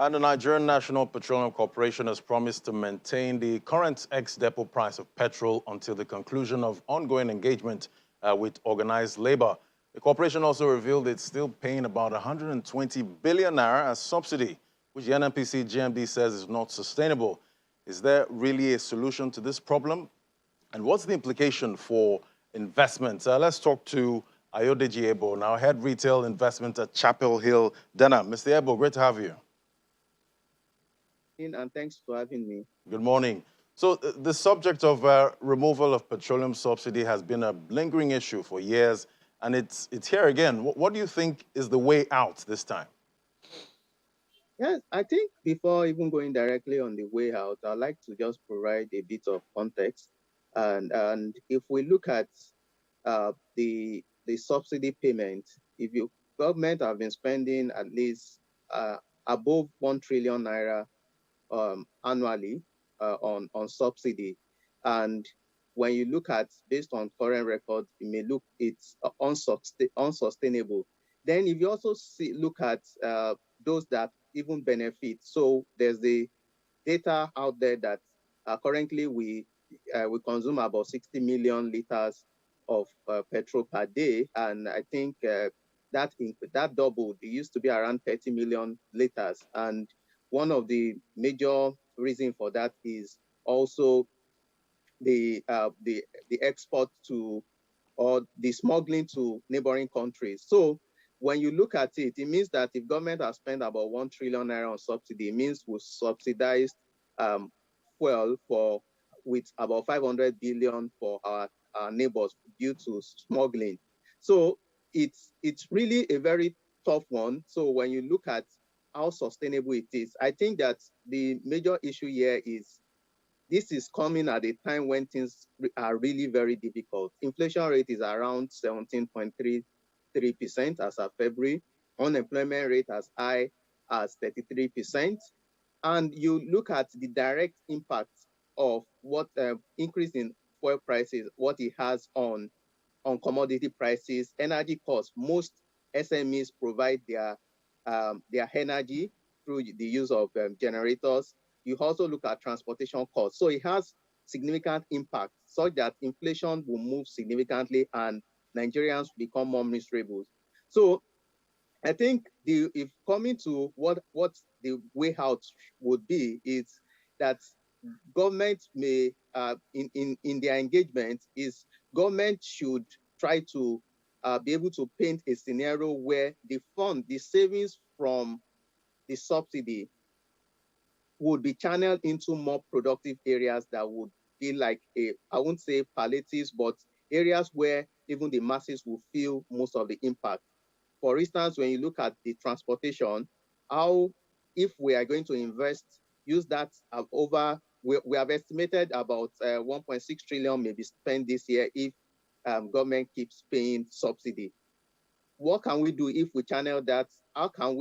And the Nigerian National Petroleum Corporation has promised to maintain the current ex-depot price of petrol until the conclusion of ongoing engagement with organized labor. The corporation also revealed it's still paying about 120 billion naira as subsidy, which the NNPC GMD says is not sustainable. Is there really a solution to this problem? And what's the implication for investment? Let's talk to Ayodeji Ebo, now head retail investment at Chapel Hill, Dana. Mr. Ebo, great to have you. And thanks for having me. Good morning. So the subject of removal of petroleum subsidy has been a lingering issue for years, and it's here again. What do you think is the way out this time? Yes, I think before even going directly on the way out, I'd like to just provide a bit of context. And if we look at the subsidy payment, if you government have been spending at least above 1 trillion naira annually on subsidy. And when you look at based on current records, it may look it's unsustainable. Then if you also look at those that even benefit, so there's the data out there that currently we consume about 60 million liters of petrol per day, and I think that doubled. It used to be around 30 million liters, and one of the major reasons for that is also the export to or the smuggling to neighboring countries. So when you look at it, it means that if government has spent about 1 trillion naira on subsidy, it means we subsidized fuel with about 500 billion for our neighbors due to smuggling. So it's really a very tough one. So when you look at how sustainable it is, I think that the major issue here is this is coming at a time when things are really very difficult. Inflation rate is around 17.33% as of February. Unemployment rate as high as 33%. And you look at the direct impact of what increase in fuel prices, what it has on commodity prices, energy costs. Most SMEs provide their energy through the use of generators. You also look at transportation costs. So it has significant impact such that inflation will move significantly and Nigerians become more miserable. So I think if coming to what the way out would be is that government may in their engagement is government should try to be able to paint a scenario where the savings from the subsidy would be channeled into more productive areas that would be like I won't say palliatives, but areas where even the masses will feel most of the impact. For instance, when you look at the transportation, how if we are going to use that over, we have estimated about 1.6 trillion may be spent this year if government keeps paying subsidy. What can we do if we channel that? How can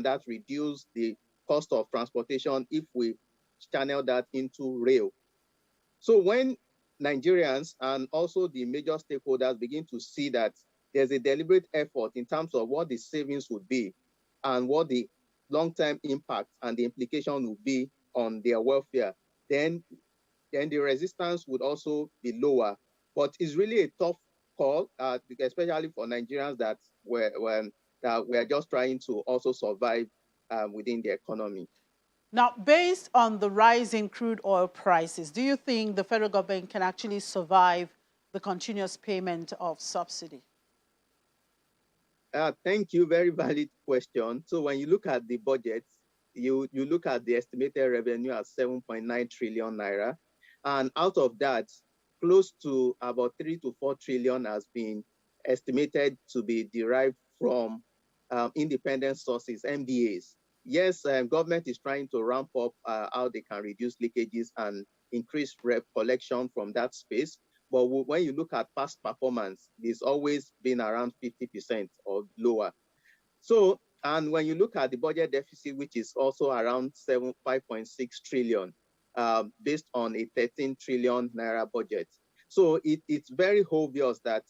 that reduce the cost of transportation if we channel that into rail? So when Nigerians and also the major stakeholders begin to see that there's a deliberate effort in terms of what the savings would be and what the long-term impact and the implication would be on their welfare, then the resistance would also be lower. But it's really a tough call, especially for Nigerians that we're just trying to also survive within the economy. Now, based on the rise in crude oil prices, do you think the federal government can actually survive the continuous payment of subsidy? Thank you. Very valid question. So when you look at the budget, you look at the estimated revenue at 7.9 trillion naira. And out of that, close to about 3 to 4 trillion has been estimated to be derived from independent sources, MDAs. Yes, government is trying to ramp up how they can reduce leakages and increase collection from that space. But when you look at past performance, it's always been around 50% or lower. So, and when you look at the budget deficit, which is also around 5.6 trillion, based on a 13 trillion naira budget. So it's very obvious that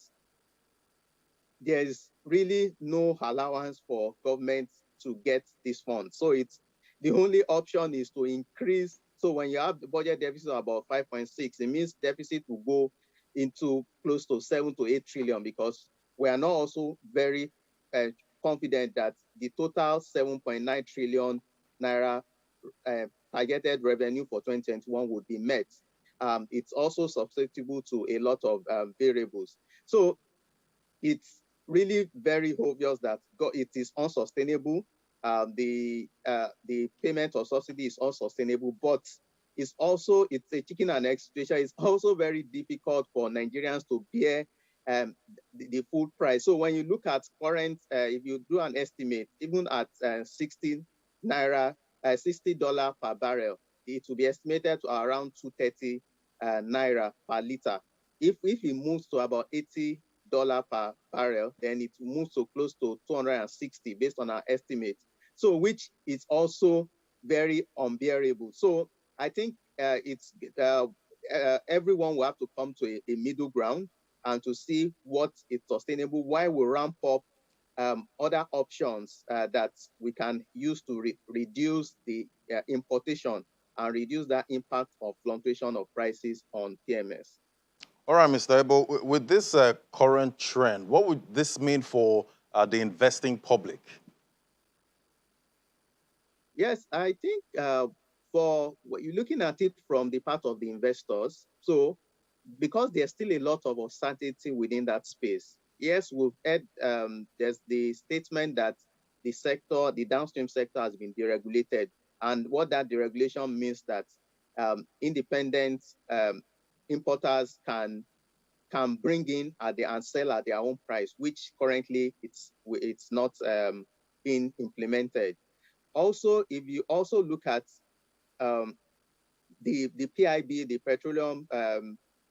there is really no allowance for government to get this fund. So it's the only option is to increase. So when you have the budget deficit of about 5.6, it means deficit will go into close to 7 to 8 trillion, because we are not also very confident that the total 7.9 trillion naira targeted revenue for 2021 would be met. It's also susceptible to a lot of variables. So it's really very obvious that it is unsustainable. The payment of subsidy is unsustainable, but it's a chicken and egg situation. It's also very difficult for Nigerians to bear the full price. So when you look at current, if you do an estimate, even at 60 naira, $60 per barrel, it will be estimated to around 230 naira per liter. If it moves to about $80 per barrel, then it moves to close to 260 based on our estimate. So which is also very unbearable. So I think everyone will have to come to a middle ground and to see what is sustainable while we ramp up other options that we can use to reduce the importation and reduce that impact of fluctuation of prices on PMS. All right, Mr. Ebo, with this current trend, what would this mean for the investing public? Yes, I think for what you're looking at it from the part of the investors, so because there's still a lot of uncertainty within that space. Yes, we've heard there's the statement that the downstream sector has been deregulated. And what that deregulation means that independent importers can bring in and sell at their own price, which currently it's not being implemented. Also, if you also look at um, the PIB, the petroleum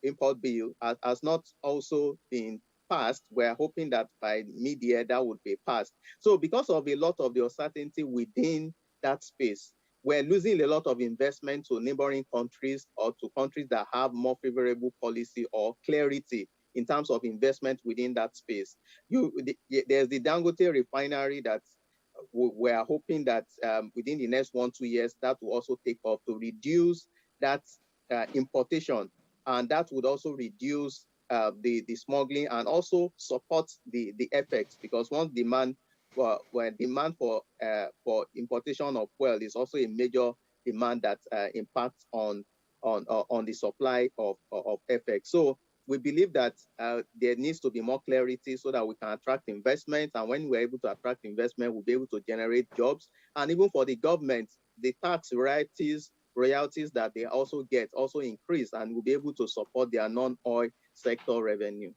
import bill, has not also been passed. We're hoping that by mid-year that would be passed. So because of a lot of the uncertainty within that space, we're losing a lot of investment to neighboring countries or to countries that have more favorable policy or clarity in terms of investment within that space. There's the Dangote refinery that we are hoping that within the next 1-2 years, that will also take off to reduce that importation, and that would also reduce the smuggling and also support the effects, because once demand when demand for importation of oil is also a major demand that impacts on the supply of effects. So we believe that there needs to be more clarity so that we can attract investment. And when we're able to attract investment, we'll be able to generate jobs. And even for the government, the tax royalties that they also get also increase, and will be able to support their non-oil sector revenue.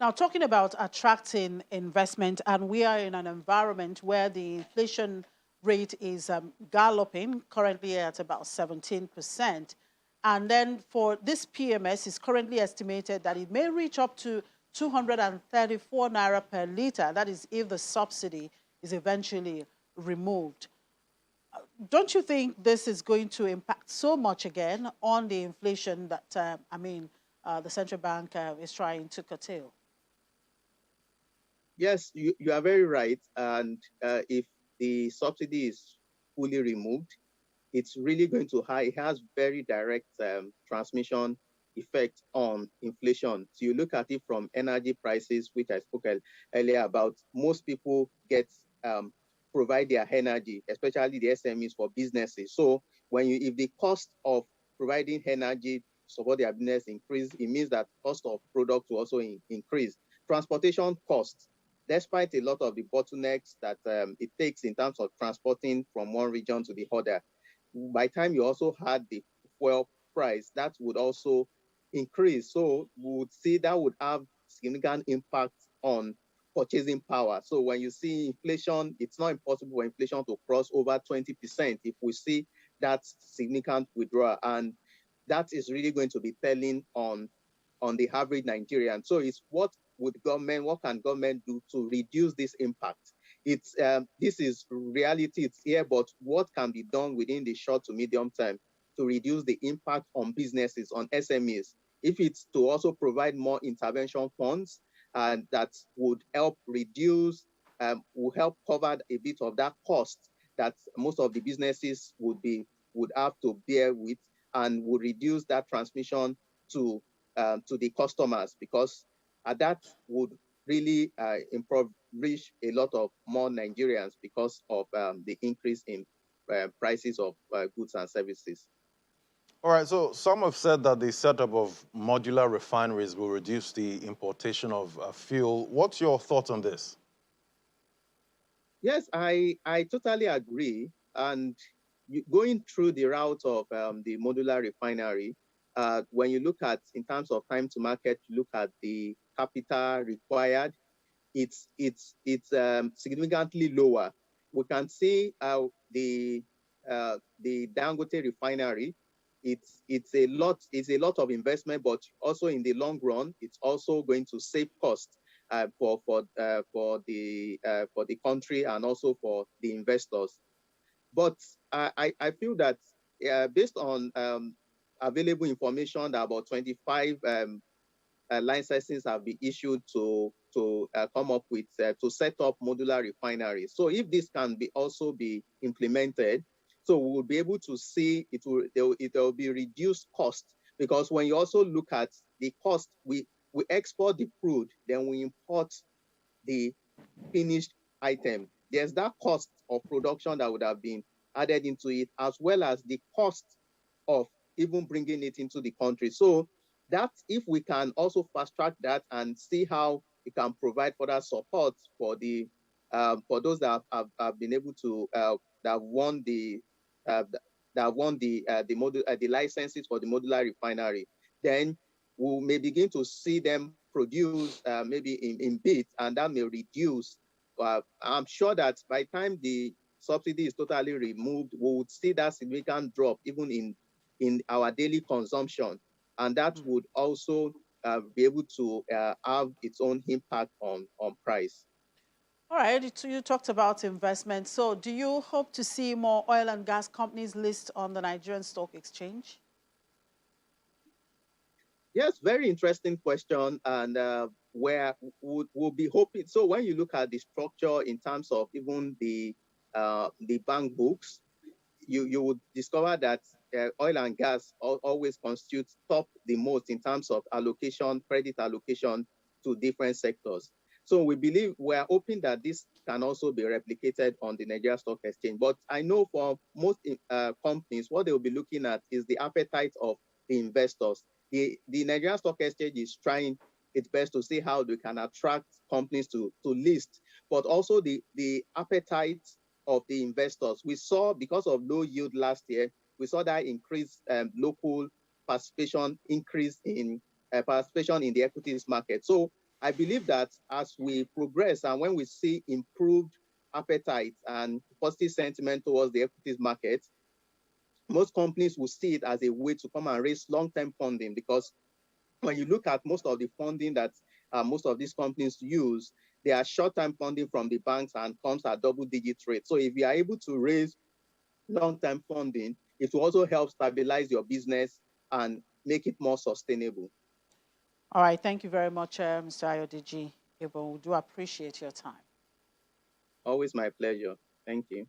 Now, talking about attracting investment, and we are in an environment where the inflation rate is galloping, currently at about 17%. And then for this PMS, it's currently estimated that it may reach up to 234 naira per liter. That is if the subsidy is eventually removed. Don't you think this is going to impact so much again on the inflation that, the central bank is trying to curtail? Yes, you are very right. And if the subsidy is fully removed, it's really going to it has very direct transmission effect on inflation. So you look at it from energy prices, which I spoke earlier about. Most people provide their energy, especially the SMEs, for businesses. So if the cost of providing energy to support their business increase, it means that cost of product will also increase. Transportation costs, despite a lot of the bottlenecks that it takes in terms of transporting from one region to the other, by the time you also had the fuel price, that would also increase. So we would see that would have significant impact on purchasing power. So when you see inflation, it's not impossible for inflation to cross over 20% if we see that significant withdrawal. And that is really going to be telling on the average Nigerian. So it's what can government do to reduce this impact? This is reality, it's here, but what can be done within the short to medium term to reduce the impact on businesses, on SMEs? If it's to also provide more intervention funds, and that would help reduce, will help cover a bit of that cost that most of the businesses would have to bear with, and would reduce that transmission to the customers, because that would really impoverish a lot of more Nigerians because of the increase in prices of goods and services. All right, so some have said that the setup of modular refineries will reduce the importation of fuel. What's your thought on this? Yes, I totally agree. And going through the route of the modular refinery, when you look at, in terms of time to market, you look at the capital required, it's significantly lower. We can see how the Dangote refinery, it's a lot of investment, but also in the long run, it's also going to save costs for the country, and also for the investors. But I feel that based on available information, that about 25 licenses have been issued to come up with to set up modular refineries. So if this can be also be implemented, so we will be able to see it will be reduced cost, because when you also look at the cost, we export the crude, then we import the finished item. There's that cost of production that would have been added into it, as well as the cost of even bringing it into the country. So that, if we can also fast track that and see how we can provide further support for those that have been able to that won the the licenses for the modular refinery, then we may begin to see them produce maybe in bits, and that may reduce. I'm sure that by the time the subsidy is totally removed, we would see that significant drop even in our daily consumption, and that would also be able to have its own impact on price. All right, so you talked about investment. So do you hope to see more oil and gas companies list on the Nigerian Stock Exchange? Yes, very interesting question, and where we'll be hoping. So when you look at the structure in terms of even the bank books, you would discover that oil and gas always constitutes top the most in terms of allocation, credit allocation to different sectors. So we're hoping that this can also be replicated on the Nigeria Stock Exchange. But I know for most companies, what they'll be looking at is the appetite of the investors. The Nigeria Stock Exchange is trying its best to see how they can attract companies to list, but also the appetite of the investors. We saw, because of low yield last year, we saw that increase local participation, increase in participation in the equities market. So I believe that as we progress, and when we see improved appetite and positive sentiment towards the equities market, most companies will see it as a way to come and raise long-term funding, because when you look at most of the funding that most of these companies use, they are short-term funding from the banks and comes at double-digit rate. So if you are able to raise long-term funding, it will also help stabilize your business and make it more sustainable. All right, thank you very much, Mr. Ayodeji. We do appreciate your time. Always my pleasure. Thank you.